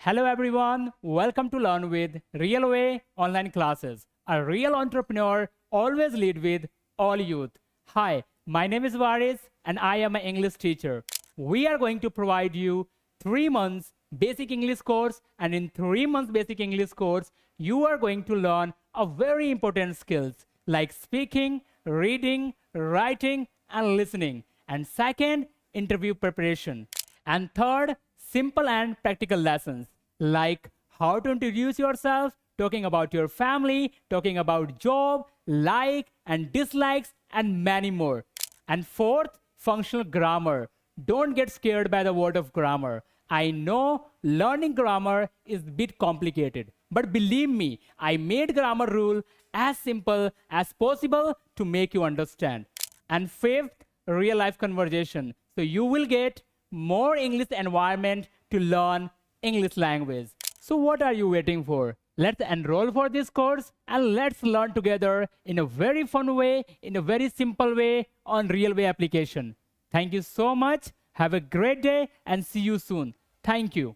Hello everyone, welcome to Learn with Realway online classes. A real entrepreneur always lead with all youth. Hi, my name is Varis and I am an English teacher. We are going to provide you 3 months basic English course, and in 3 months basic English course, you are going to learn a very important skills like speaking, reading, writing and listening. And second, interview preparation. And third, simple and practical lessons like how to introduce yourself, talking about your family, talking about job, like and dislikes, and many more. And fourth, functional grammar. Don't get scared by the word of grammar. I know learning grammar is a bit complicated, but believe me, I made grammar rule as simple as possible to make you understand. And fifth, real life conversation. So you will get more English environment to learn English language. So what are you waiting for? Let's enroll for this course and let's learn together in a very fun way, in a very simple way on Realway application. Thank you so much. Have a great day and see you soon. Thank you.